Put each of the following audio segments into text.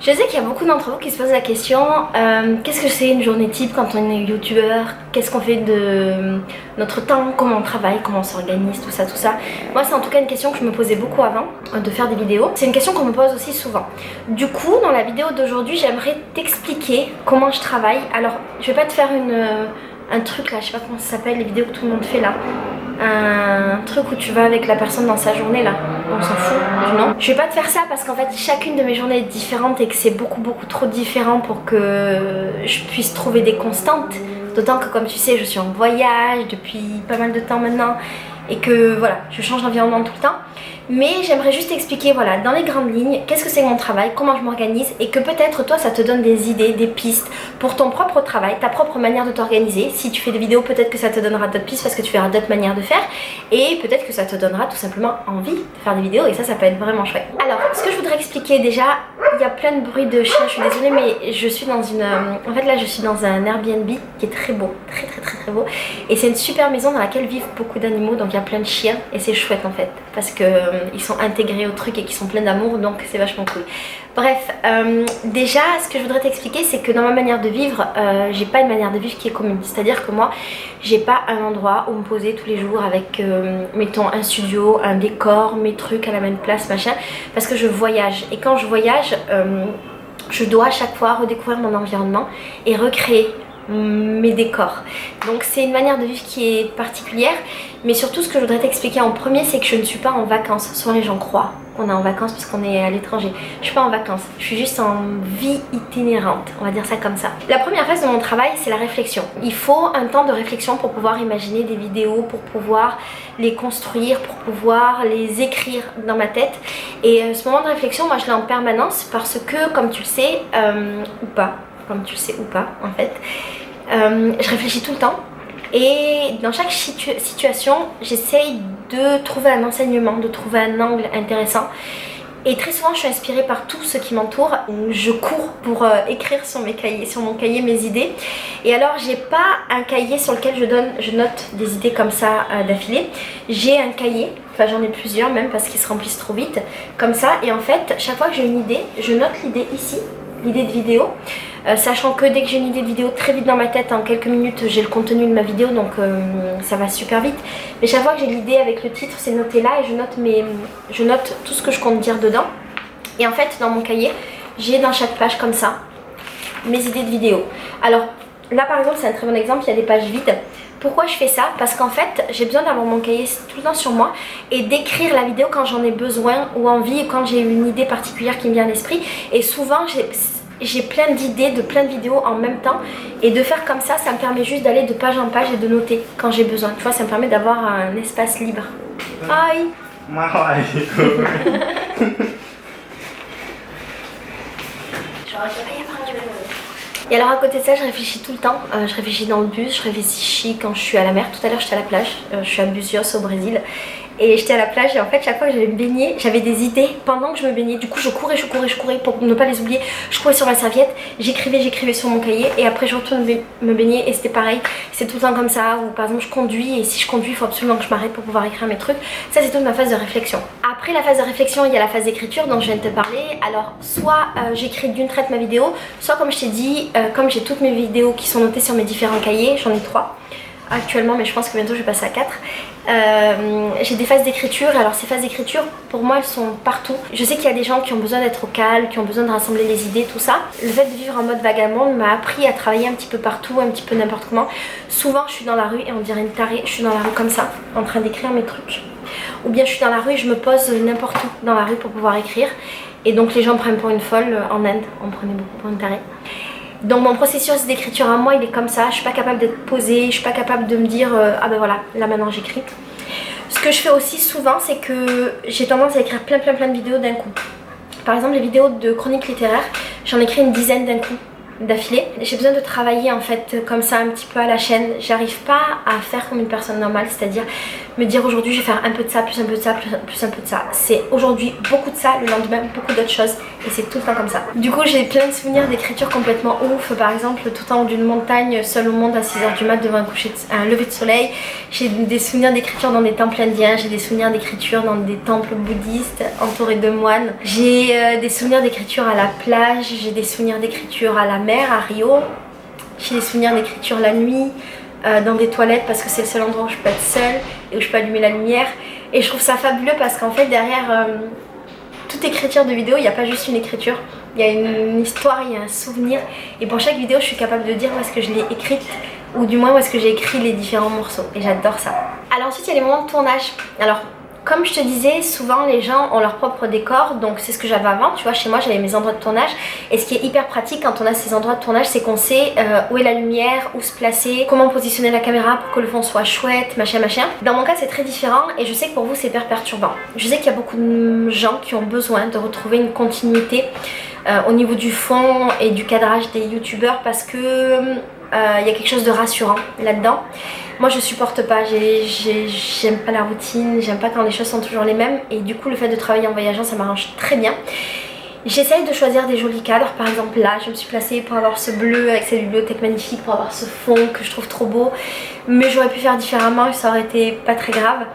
Je sais qu'il y a beaucoup d'entre vous qui se posent la question qu'est-ce que c'est une journée type quand on est youtubeur? Qu'est-ce qu'on fait de notre temps? Comment on travaille? Comment on s'organise? Tout ça, tout ça. Moi, c'est en tout cas une question que je me posais beaucoup avant de faire des vidéos. C'est une question qu'on me pose aussi souvent. Du coup, dans la vidéo d'aujourd'hui, j'aimerais t'expliquer comment je travaille. Alors, je vais pas te faire un truc là, je sais pas comment ça s'appelle, les vidéos que tout le monde fait là. Un truc où tu vas avec la personne dans sa journée là, on s'en fout du nom. Je vais pas te faire ça parce qu'en fait chacune de mes journées est différente et que c'est beaucoup trop différent pour que je puisse trouver des constantes. D'autant que comme tu sais je suis en voyage depuis pas mal de temps maintenant et que voilà, je change d'environnement tout le temps. Mais j'aimerais juste expliquer voilà, dans les grandes lignes, qu'est-ce que c'est mon travail, comment je m'organise et que peut-être toi ça te donne des idées, des pistes pour ton propre travail, ta propre manière de t'organiser. Si tu fais des vidéos, peut-être que ça te donnera d'autres pistes parce que tu verras d'autres manières de faire et peut-être que ça te donnera tout simplement envie de faire des vidéos et ça peut être vraiment chouette. Alors, ce que je voudrais expliquer déjà, il y a plein de bruit de chiens, je suis désolée mais je suis dans une... En fait là je suis dans un Airbnb qui est très beau, très beau et c'est une super maison dans laquelle vivent beaucoup d'animaux donc il y a plein de chiens et c'est chouette en fait parce que ils sont intégrés au truc et qui sont pleins d'amour donc c'est vachement cool. Bref, déjà ce que je voudrais t'expliquer c'est que dans ma manière de vivre, j'ai pas une manière de vivre qui est commune. C'est-à-dire que moi j'ai pas un endroit où me poser tous les jours avec mettons un studio, un décor, mes trucs à la même place machin parce que je voyage et quand je voyage je dois à chaque fois redécouvrir mon environnement et recréer mes décors. Donc c'est une manière de vivre qui est particulière mais surtout ce que je voudrais t'expliquer en premier c'est que je ne suis pas en vacances. Souvent les gens croient qu'on est en vacances parce qu'on est à l'étranger. Je suis pas en vacances, je suis juste en vie itinérante, on va dire ça comme ça. La première phase de mon travail c'est la réflexion. Il faut un temps de réflexion pour pouvoir imaginer des vidéos, pour pouvoir les construire, pour pouvoir les écrire dans ma tête et ce moment de réflexion moi je l'ai en permanence parce que comme tu le sais ou pas, comme tu le sais ou pas en fait, je réfléchis tout le temps et dans chaque situation j'essaye de trouver un enseignement, de trouver un angle intéressant et très souvent je suis inspirée par tout ce qui m'entoure. Je cours pour écrire sur mon cahier mes idées et alors j'ai pas un cahier sur lequel je note des idées comme ça d'affilée. J'ai un cahier, enfin j'en ai plusieurs même parce qu'ils se remplissent trop vite comme ça et en fait chaque fois que j'ai une idée je note l'idée ici, l'idée de vidéo, sachant que dès que j'ai une idée de vidéo très vite dans ma tête, en quelques minutes j'ai le contenu de ma vidéo donc ça va super vite. Mais chaque fois que j'ai l'idée avec le titre c'est noté là et je note tout ce que je compte dire dedans. Et en fait dans mon cahier j'ai dans chaque page comme ça mes idées de vidéo. Alors là par exemple c'est un très bon exemple, il y a des pages vides. Pourquoi je fais ça? Parce qu'en fait j'ai besoin d'avoir mon cahier tout le temps sur moi et d'écrire la vidéo quand j'en ai besoin ou envie ou quand j'ai une idée particulière qui me vient à l'esprit. Et souvent j'ai plein d'idées de plein de vidéos en même temps et de faire comme ça me permet juste d'aller de page en page et de noter quand j'ai besoin. Tu vois, ça me permet d'avoir un espace libre. Aïe. Et alors à côté de ça je réfléchis tout le temps, je réfléchis dans le bus, je réfléchis quand je suis à la mer. Tout à l'heure j'étais à la plage, je suis à Buzios au Brésil et j'étais à la plage et en fait chaque fois que j'allais me baigner j'avais des idées pendant que je me baignais. Du coup je courais pour ne pas les oublier, je courais sur ma serviette, j'écrivais sur mon cahier et après je retourne me baigner et c'était pareil. C'est tout le temps comme ça ou par exemple je conduis et si je conduis il faut absolument que je m'arrête pour pouvoir écrire mes trucs. Ça c'est toute ma phase de réflexion. Après la phase de réflexion il y a la phase d'écriture dont je viens de te parler. Alors soit j'écris d'une traite ma vidéo, soit comme je t'ai dit, comme j'ai toutes mes vidéos qui sont notées sur mes différents cahiers, j'en ai 3 actuellement mais je pense que bientôt je vais passer à 4. J'ai des phases d'écriture, alors ces phases d'écriture pour moi elles sont partout. Je sais qu'il y a des gens qui ont besoin d'être au calme, qui ont besoin de rassembler les idées, tout ça. Le fait de vivre en mode vagabond m'a appris à travailler un petit peu partout, un petit peu n'importe comment. Souvent je suis dans la rue et on dirait une tarée, je suis dans la rue comme ça, en train d'écrire mes trucs. Ou bien je suis dans la rue et je me pose n'importe où dans la rue pour pouvoir écrire. Et donc les gens me prennent pour une folle, en Inde on me prenait beaucoup pour une tarée. Donc mon processus d'écriture à moi il est comme ça, je suis pas capable d'être posée, je suis pas capable de me dire ah ben voilà, là maintenant j'écris. Ce que je fais aussi souvent c'est que j'ai tendance à écrire plein de vidéos d'un coup. Par exemple les vidéos de chroniques littéraires, j'en écris une dizaine d'un coup. d'affilée. J'ai besoin de travailler en fait comme ça un petit peu à la chaîne. J'arrive pas à faire comme une personne normale, c'est-à-dire me dire aujourd'hui je vais faire un peu de ça, plus un peu de ça, plus un peu de ça. C'est aujourd'hui beaucoup de ça, le lendemain beaucoup d'autres choses et c'est tout le temps comme ça. Du coup j'ai plein de souvenirs d'écriture complètement ouf, par exemple tout en haut d'une montagne, seule au monde à 6h du mat devant un lever de soleil. J'ai des souvenirs d'écriture dans des temples indiens, j'ai des souvenirs d'écriture dans des temples bouddhistes entourés de moines. J'ai des souvenirs d'écriture à la plage, j'ai des souvenirs d'écriture à la mer, à Rio. J'ai des souvenirs d'écriture la nuit, dans des toilettes parce que c'est le seul endroit où je peux être seule et où je peux allumer la lumière. Et je trouve ça fabuleux parce qu'en fait derrière toute écriture de vidéo, il n'y a pas juste une écriture. Il y a une histoire, il y a un souvenir. Et pour chaque vidéo, je suis capable de dire où est-ce que je l'ai écrite ou du moins où est-ce que j'ai écrit les différents morceaux. Et j'adore ça. Alors ensuite, il y a les moments de tournage. Alors, comme je te disais, souvent les gens ont leur propre décor, donc c'est ce que j'avais avant, tu vois, chez moi j'avais mes endroits de tournage, et ce qui est hyper pratique quand on a ces endroits de tournage, c'est qu'on sait où est la lumière, où se placer, comment positionner la caméra pour que le fond soit chouette, machin. Dans mon cas c'est très différent, et je sais que pour vous c'est hyper perturbant. Je sais qu'il y a beaucoup de gens qui ont besoin de retrouver une continuité au niveau du fond et du cadrage des youtubeurs, parce que il y a quelque chose de rassurant là-dedans. Moi je supporte pas, j'aime pas la routine, j'aime pas quand les choses sont toujours les mêmes, et du coup le fait de travailler en voyageant ça m'arrange très bien. J'essaye de choisir des jolis cadres, par exemple là je me suis placée pour avoir ce bleu avec cette bibliothèque magnifique, pour avoir ce fond que je trouve trop beau, mais j'aurais pu faire différemment et ça aurait été pas très grave.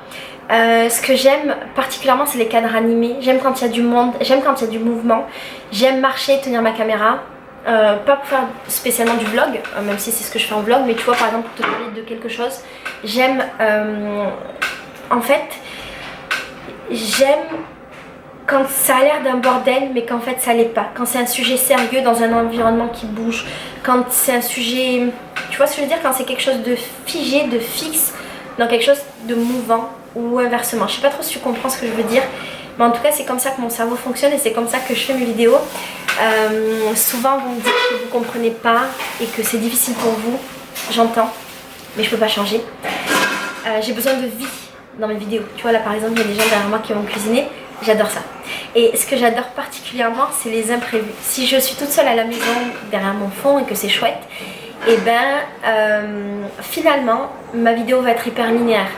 Ce que j'aime particulièrement c'est les cadres animés, j'aime quand il y a du monde, j'aime quand il y a du mouvement, j'aime marcher, tenir ma caméra. Pas pour faire spécialement du vlog, même si c'est ce que je fais en vlog, mais tu vois par exemple pour te parler de quelque chose, j'aime en fait j'aime quand ça a l'air d'un bordel mais qu'en fait ça l'est pas, quand c'est un sujet sérieux dans un environnement qui bouge, quand c'est un sujet, tu vois ce que je veux dire, quand c'est quelque chose de figé, de fixe dans quelque chose de mouvant ou inversement. Je sais pas trop si tu comprends ce que je veux dire, mais en tout cas c'est comme ça que mon cerveau fonctionne et c'est comme ça que je fais mes vidéos. Souvent vous me dites que vous comprenez pas et que c'est difficile pour vous, j'entends, mais je peux pas changer. J'ai besoin de vie dans mes vidéos. Tu vois là par exemple il y a des gens derrière moi qui vont cuisiner, j'adore ça. Et ce que j'adore particulièrement c'est les imprévus. Si je suis toute seule à la maison derrière mon fond et que c'est chouette, et finalement ma vidéo va être hyper linéaire.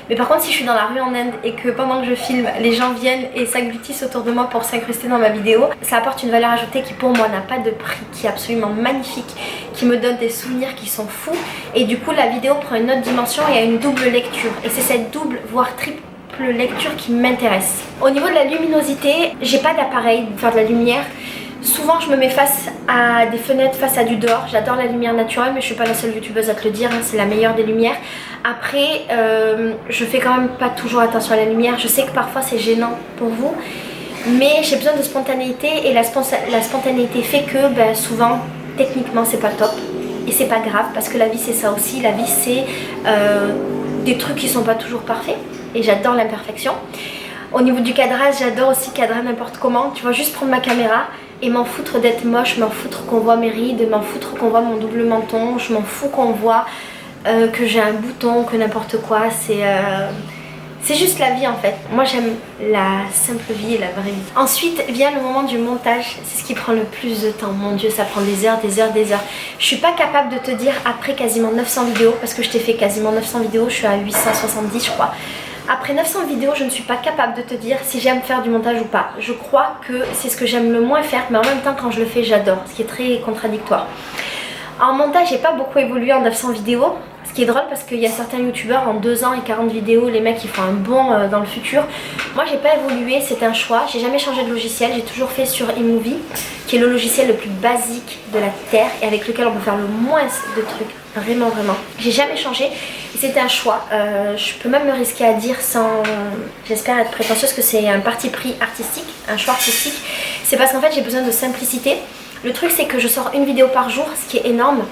Mais par contre si je suis dans la rue en Inde et que pendant que je filme les gens viennent et s'agglutissent autour de moi pour s'incruster dans ma vidéo, ça apporte une valeur ajoutée qui pour moi n'a pas de prix, qui est absolument magnifique, qui me donne des souvenirs qui sont fous, et du coup la vidéo prend une autre dimension et a une double lecture, et c'est cette double voire triple lecture qui m'intéresse. Au niveau de la luminosité, j'ai pas d'appareil pour faire de la lumière. Souvent je me mets face à des fenêtres, face à du dehors. J'adore la lumière naturelle mais je suis pas la seule youtubeuse à te le dire, hein, c'est la meilleure des lumières. Après je fais quand même pas toujours attention à la lumière. Je sais que parfois c'est gênant pour vous, mais j'ai besoin de spontanéité, et la spontanéité fait que souvent techniquement c'est pas top. Et c'est pas grave parce que la vie c'est ça aussi. La vie c'est des trucs qui sont pas toujours parfaits, et j'adore l'imperfection. Au niveau du cadrage, j'adore aussi cadrer n'importe comment. Tu vois, juste prendre ma caméra et m'en foutre d'être moche, m'en foutre qu'on voit mes rides, m'en foutre qu'on voit mon double menton, je m'en fous qu'on voit que j'ai un bouton, que n'importe quoi. C'est juste la vie en fait. Moi j'aime la simple vie et la vraie vie. Ensuite vient le moment du montage. C'est ce qui prend le plus de temps. Mon dieu, ça prend des heures. Je suis pas capable de te dire après quasiment 900 vidéos, parce que je t'ai fait quasiment 900 vidéos, je suis à 870 je crois. Après 900 vidéos, je ne suis pas capable de te dire si j'aime faire du montage ou pas. Je crois que c'est ce que j'aime le moins faire, mais en même temps quand je le fais j'adore, ce qui est très contradictoire. En montage, j'ai pas beaucoup évolué en 900 vidéos. Ce qui est drôle parce qu'il y a certains youtubeurs en 2 ans et 40 vidéos, les mecs ils font un bond dans le futur. Moi j'ai pas évolué, c'est un choix, j'ai jamais changé de logiciel, j'ai toujours fait sur iMovie, qui est le logiciel le plus basique de la terre et avec lequel on peut faire le moins de trucs, vraiment. J'ai jamais changé et c'était un choix. Je peux même me risquer à dire sans, j'espère être prétentieuse, que c'est un parti pris artistique, un choix artistique. C'est parce qu'en fait j'ai besoin de simplicité. Le truc c'est que je sors une vidéo par jour, ce qui est énorme.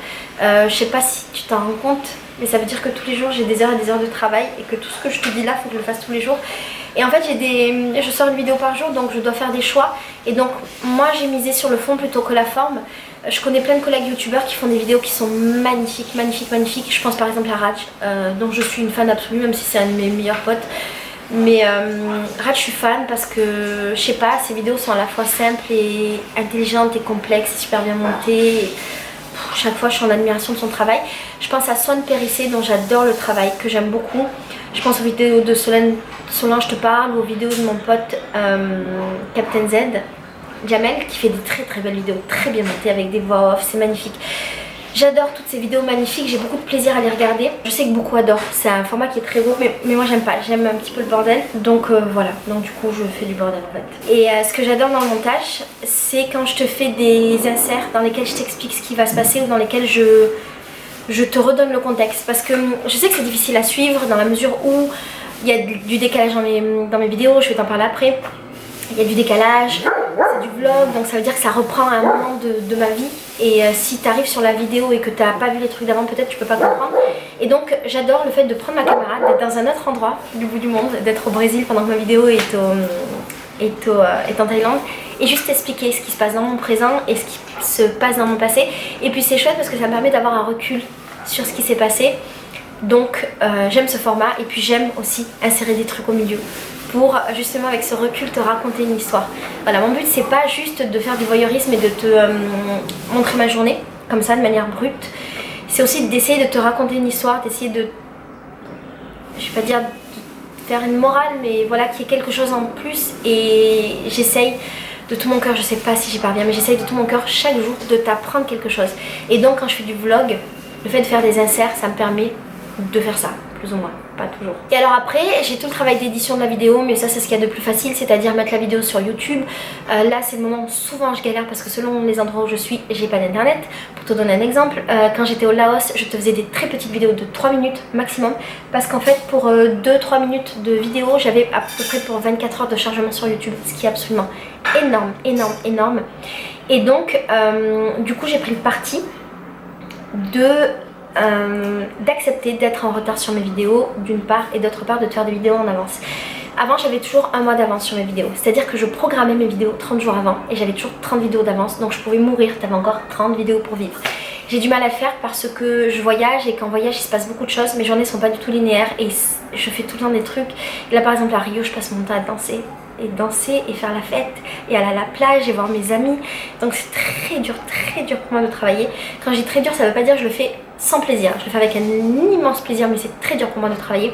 Je sais pas si tu t'en rends compte, mais ça veut dire que tous les jours j'ai des heures et des heures de travail, et que tout ce que je te dis là, faut que je le fasse tous les jours. Et en fait je sors une vidéo par jour, donc je dois faire des choix. Et donc moi j'ai misé sur le fond plutôt que la forme. Je connais plein de collègues youtubeurs qui font des vidéos qui sont magnifiques. Je pense par exemple à Raj, dont je suis une fan absolue, même si c'est un de mes meilleurs potes. Mais Rad, je suis fan parce que, je sais pas, ses vidéos sont à la fois simples et intelligentes et complexes, et super bien montées. Et, chaque fois, je suis en admiration de son travail. Je pense à Swan Périssé, dont j'adore le travail, que j'aime beaucoup. Je pense aux vidéos de Solange Te Parle, ou aux vidéos de mon pote Captain Z, Jamel, qui fait des très très belles vidéos, très bien montées, avec des voix off, c'est magnifique. J'adore toutes ces vidéos magnifiques, j'ai beaucoup de plaisir à les regarder. Je sais que beaucoup adorent, c'est un format qui est très beau, mais moi j'aime pas, j'aime un petit peu le bordel. Donc voilà, donc du coup je fais du bordel en fait. Et ce que j'adore dans le montage, c'est quand je te fais des inserts dans lesquels je t'explique ce qui va se passer, ou dans lesquels je te redonne le contexte. Parce que je sais que c'est difficile à suivre dans la mesure où il y a du décalage dans mes vidéos, je vais t'en parler après. Il y a du décalage, c'est du vlog, donc ça veut dire que ça reprend un moment de ma vie. Et si tu arrives sur la vidéo et que tu n'as pas vu les trucs d'avant, peut-être tu peux pas comprendre. Et donc j'adore le fait de prendre ma caméra, d'être dans un autre endroit du bout du monde, d'être au Brésil pendant que ma vidéo est en Thaïlande, et juste expliquer ce qui se passe dans mon présent et ce qui se passe dans mon passé. Et puis c'est chouette parce que ça me permet d'avoir un recul sur ce qui s'est passé. Donc j'aime ce format, et puis j'aime aussi insérer des trucs au milieu pour justement avec ce recul te raconter une histoire. Voilà, mon but c'est pas juste de faire du voyeurisme et de te montrer ma journée comme ça de manière brute, c'est aussi d'essayer de te raconter une histoire, d'essayer de, je vais pas dire de faire une morale, mais voilà, qu'il y ait quelque chose en plus. Et j'essaye de tout mon cœur, je sais pas si j'y parviens, mais j'essaye de tout mon cœur chaque jour de t'apprendre quelque chose. Et donc quand je fais du vlog, le fait de faire des inserts, ça me permet de faire ça, plus ou moins, pas toujours. Et alors après, j'ai tout le travail d'édition de la vidéo, mais ça c'est ce qu'il y a de plus facile, c'est-à-dire mettre la vidéo sur YouTube. Là c'est le moment où souvent je galère parce que selon les endroits où je suis, j'ai pas d'internet. Pour te donner un exemple, quand j'étais au Laos, je te faisais des très petites vidéos de 3 minutes maximum, parce qu'en fait pour 2-3 minutes de vidéo, j'avais à peu près pour 24 heures de chargement sur YouTube, ce qui est absolument énorme, énorme, énorme. Et donc du coup j'ai pris le parti d'accepter d'être en retard sur mes vidéos d'une part, et d'autre part de te faire des vidéos en avance. Avant j'avais toujours un mois d'avance sur mes vidéos, c'est à dire que je programmais mes vidéos 30 jours avant et j'avais toujours 30 vidéos d'avance, donc je pouvais mourir, t'avais encore 30 vidéos pour vivre. J'ai du mal à le faire parce que je voyage, et qu'en voyage il se passe beaucoup de choses, mes journées sont pas du tout linéaires et je fais tout le temps des trucs. Et là par exemple à Rio, je passe mon temps à danser et faire la fête et aller à la plage et voir mes amis, donc c'est très dur pour moi de travailler. Quand je dis très dur, ça veut pas dire que je le fais sans plaisir, je le fais avec un immense plaisir, mais c'est très dur pour moi de travailler.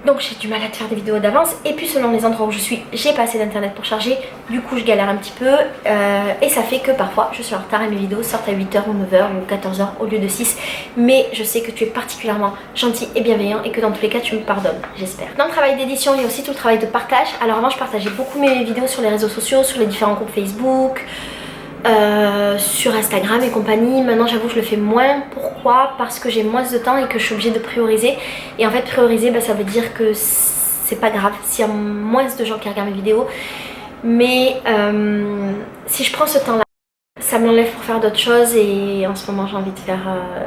Donc j'ai du mal à te faire des vidéos d'avance, et puis selon les endroits où je suis, j'ai pas assez d'internet pour charger, du coup je galère un petit peu, et ça fait que parfois je suis en retard et mes vidéos sortent à 8h ou 9h ou 14h au lieu de 6. Mais je sais que tu es particulièrement gentil et bienveillant, et que dans tous les cas tu me pardonnes, j'espère. Dans le travail d'édition, il y a aussi tout le travail de partage. Alors avant je partageais beaucoup mes vidéos sur les réseaux sociaux, sur les différents groupes Facebook, sur Instagram et compagnie. Maintenant j'avoue je le fais moins. Pourquoi? Parce que j'ai moins de temps et que je suis obligée de prioriser. Et en fait prioriser, bah, ça veut dire que c'est pas grave s'il y a moins de gens qui regardent mes vidéos. Mais si je prends ce temps là, ça me l'enlève pour faire d'autres choses. Et en ce moment j'ai envie de faire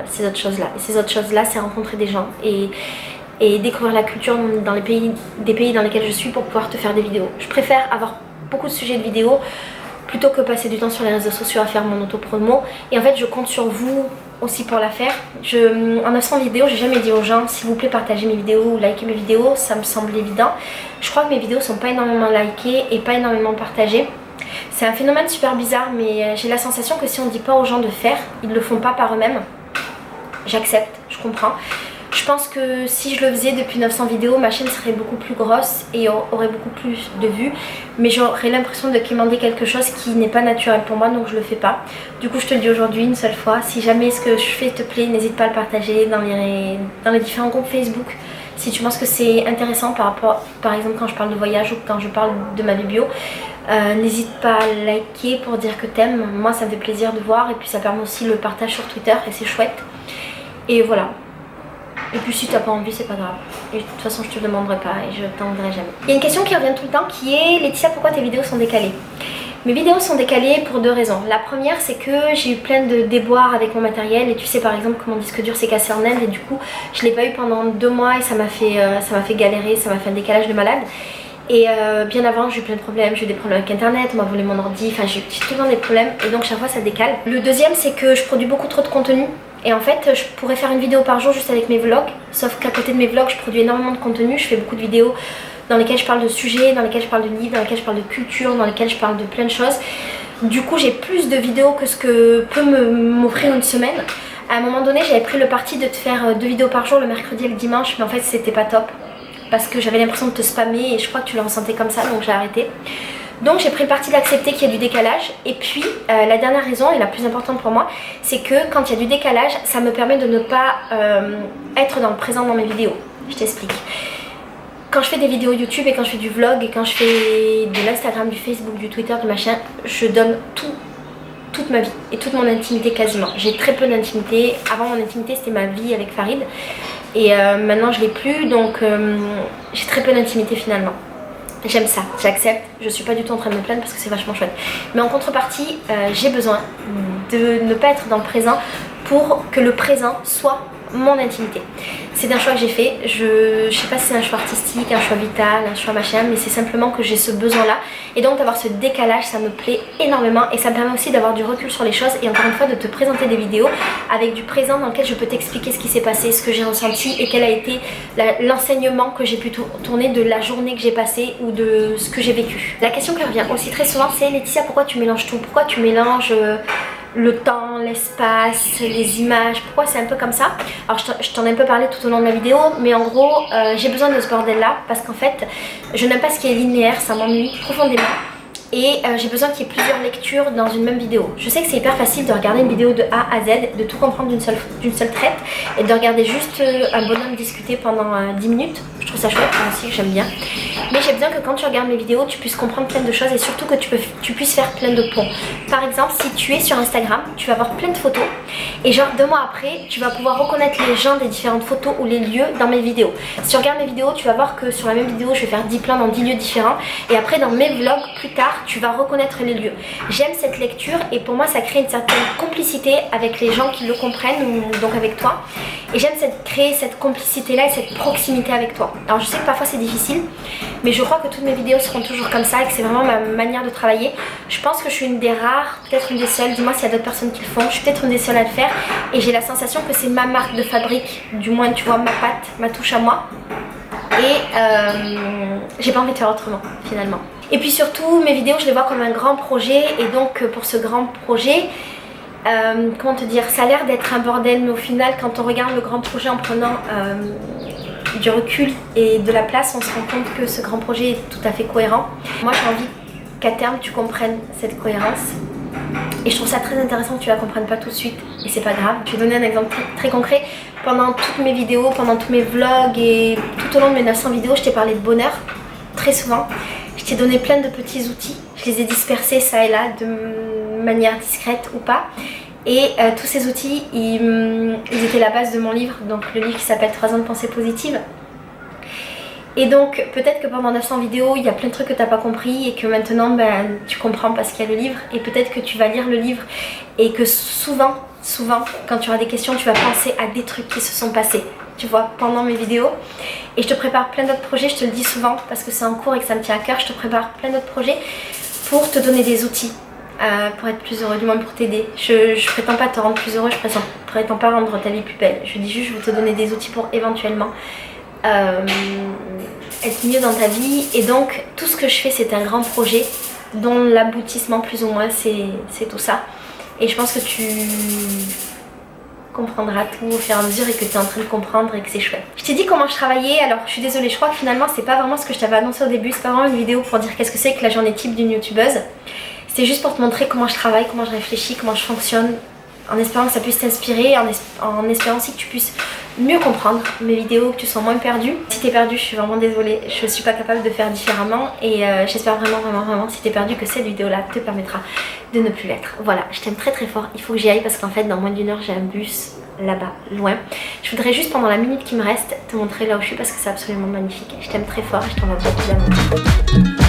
ces autres choses là. Et ces autres choses là, c'est rencontrer des gens et découvrir la culture dans des pays dans lesquels je suis, pour pouvoir te faire des vidéos. Je préfère avoir beaucoup de sujets de vidéos plutôt que passer du temps sur les réseaux sociaux à faire mon auto-promo. Et en fait je compte sur vous aussi pour la faire. En 900 vidéos, j'ai jamais dit aux gens s'il vous plaît partagez mes vidéos ou likez mes vidéos, ça me semble évident. Je crois que mes vidéos sont pas énormément likées et pas énormément partagées. C'est un phénomène super bizarre, mais j'ai la sensation que si on dit pas aux gens de faire, ils le font pas par eux-mêmes. J'accepte, je comprends. Je pense que si je le faisais depuis 900 vidéos, ma chaîne serait beaucoup plus grosse et aurait beaucoup plus de vues. Mais j'aurais l'impression de quémander quelque chose qui n'est pas naturel pour moi, donc je le fais pas. Du coup je te le dis aujourd'hui une seule fois, si jamais ce que je fais te plaît, n'hésite pas à le partager dans les différents groupes Facebook. Si tu penses que c'est intéressant par rapport, par exemple quand je parle de voyage ou quand je parle de ma bio, n'hésite pas à liker pour dire que t'aimes. Moi ça me fait plaisir de voir, et puis ça permet aussi le partage sur Twitter et c'est chouette. Et voilà. Et puis si t'as pas envie, c'est pas grave. Et de toute façon je te le demanderai pas et je t'en voudrais jamais. Il y a une question qui revient tout le temps qui est: Laetitia, pourquoi tes vidéos sont décalées? Mes vidéos sont décalées pour deux raisons. La première, c'est que j'ai eu plein de déboires avec mon matériel, et tu sais par exemple que mon disque dur s'est cassé en Inde, et du coup je l'ai pas eu pendant 2 mois et ça m'a fait galérer, ça m'a fait un décalage de malade. Et bien avant j'ai eu plein de problèmes, j'ai eu des problèmes avec internet, on m'a volé mon ordi, enfin j'ai tout le temps des problèmes, et donc chaque fois ça décale. Le deuxième, c'est que je produis beaucoup trop de contenu, et en fait je pourrais faire une vidéo par jour juste avec mes vlogs, sauf qu'à côté de mes vlogs je produis énormément de contenu, je fais beaucoup de vidéos dans lesquelles je parle de sujets, dans lesquelles je parle de livres, dans lesquelles je parle de culture, dans lesquelles je parle de plein de choses. Du coup j'ai plus de vidéos que ce que peut m'offrir une semaine. À un moment donné j'avais pris le parti de te faire 2 vidéos par jour le mercredi et le dimanche, mais en fait c'était pas top parce que j'avais l'impression de te spammer et je crois que tu le ressentais comme ça, donc j'ai arrêté. Donc j'ai pris le parti d'accepter qu'il y a du décalage. Et puis la dernière raison et la plus importante pour moi, c'est que quand il y a du décalage, ça me permet de ne pas être dans le présent dans mes vidéos. Je t'explique. Quand je fais des vidéos YouTube et quand je fais du vlog et quand je fais de l'Instagram, du Facebook, du Twitter, du machin, je donne toute ma vie et toute mon intimité quasiment. J'ai très peu d'intimité. Avant mon intimité c'était ma vie avec Farid et maintenant je l'ai plus, donc j'ai très peu d'intimité finalement. J'aime ça, j'accepte, je suis pas du tout en train de me plaindre parce que c'est vachement chouette. Mais en contrepartie, j'ai besoin de ne pas être dans le présent pour que le présent soit mon intimité. C'est un choix que j'ai fait, je sais pas si c'est un choix artistique, un choix vital, un choix machin, mais c'est simplement que j'ai ce besoin là. Et donc d'avoir ce décalage, ça me plaît énormément et ça me permet aussi d'avoir du recul sur les choses et encore une fois de te présenter des vidéos avec du présent dans lequel je peux t'expliquer ce qui s'est passé, ce que j'ai ressenti et quel a été l'enseignement que j'ai pu tourner de la journée que j'ai passée ou de ce que j'ai vécu. La question qui revient aussi très souvent c'est: Laetitia, pourquoi tu mélanges tout? Pourquoi tu mélanges le temps, l'espace, les images, pourquoi c'est un peu comme ça? Alors je t'en ai un peu parlé tout au long de la vidéo, mais en gros j'ai besoin de ce bordel là parce qu'en fait je n'aime pas ce qui est linéaire, ça m'ennuie profondément. Et j'ai besoin qu'il y ait plusieurs lectures dans une même vidéo. Je sais que c'est hyper facile de regarder une vidéo de A à Z, de tout comprendre d'une seule traite et de regarder juste un bonhomme discuter pendant 10 minutes. Je trouve ça chouette, moi aussi j'aime bien. Mais j'ai besoin que quand tu regardes mes vidéos, tu puisses comprendre plein de choses et surtout que tu puisses faire plein de ponts. Par exemple, si tu es sur Instagram, tu vas voir plein de photos et genre 2 mois après, tu vas pouvoir reconnaître les gens des différentes photos ou les lieux dans mes vidéos. Si tu regardes mes vidéos, tu vas voir que sur la même vidéo, je vais faire 10 plans dans 10 lieux différents et après dans mes vlogs plus tard, tu vas reconnaître les lieux. J'aime cette lecture et pour moi ça crée une certaine complicité avec les gens qui le comprennent ou donc avec toi. Et j'aime créer cette complicité là et cette proximité avec toi. Alors je sais que parfois c'est difficile, mais je crois que toutes mes vidéos seront toujours comme ça et que c'est vraiment ma manière de travailler. Je pense que je suis une des rares, peut-être une des seules, dis-moi s'il y a d'autres personnes qui le font, je suis peut-être une des seules à le faire et j'ai la sensation que c'est ma marque de fabrique, du moins tu vois ma patte, ma touche à moi. Et j'ai pas envie de faire autrement finalement. Et puis surtout mes vidéos je les vois comme un grand projet et donc pour ce grand projet comment te dire, ça a l'air d'être un bordel mais au final quand on regarde le grand projet en prenant du recul et de la place, on se rend compte que ce grand projet est tout à fait cohérent. Moi j'ai envie qu'à terme tu comprennes cette cohérence et je trouve ça très intéressant que tu la comprennes pas tout de suite et c'est pas grave. Je vais donner un exemple très concret. Pendant toutes mes vidéos, pendant tous mes vlogs et tout au long de mes 900 vidéos, je t'ai parlé de bonheur très souvent. Je t'ai donné plein de petits outils, je les ai dispersés ça et là de manière discrète ou pas. Et tous ces outils, ils étaient la base de mon livre, donc le livre qui s'appelle 3 ans de pensée positive. Et donc peut-être que pendant 900 vidéos, il y a plein de trucs que tu n'as pas compris et que maintenant tu comprends parce qu'il y a le livre. Et peut-être que tu vas lire le livre et que souvent, quand tu auras des questions, tu vas penser à des trucs qui se sont passés, tu vois, pendant mes vidéos. Et je te prépare plein d'autres projets, je te le dis souvent parce que c'est en cours et que ça me tient à cœur. Je te prépare plein d'autres projets pour te donner des outils. Pour être plus heureux, du moins pour t'aider. Je prétends pas te rendre plus heureux, je prétends pas rendre ta vie plus belle. Je dis juste je veux te donner des outils pour éventuellement être mieux dans ta vie. Et donc tout ce que je fais c'est un grand projet dont l'aboutissement plus ou moins c'est tout ça. Et je pense que tu comprendras tout au fur et à mesure et que tu es en train de comprendre et que c'est chouette. Je t'ai dit comment je travaillais, alors je suis désolée, je crois que finalement c'est pas vraiment ce que je t'avais annoncé au début, c'est pas vraiment une vidéo pour dire qu'est-ce que c'est que la journée type d'une youtubeuse. C'est juste pour te montrer comment je travaille, comment je réfléchis, comment je fonctionne, en espérant que ça puisse t'inspirer, en espérant aussi que tu puisses mieux comprendre mes vidéos, que tu sois moins perdu. Si t'es perdu, je suis vraiment désolée, je suis pas capable de faire différemment et j'espère vraiment si t'es perdu que cette vidéo là te permettra de ne plus l'être. Voilà, je t'aime très fort, il faut que j'y aille parce qu'en fait dans moins d'1 heure j'ai un bus là-bas, loin. Je voudrais juste pendant la minute qui me reste te montrer là où je suis parce que c'est absolument magnifique. Je t'aime très fort et je t'envoie beaucoup d'amour.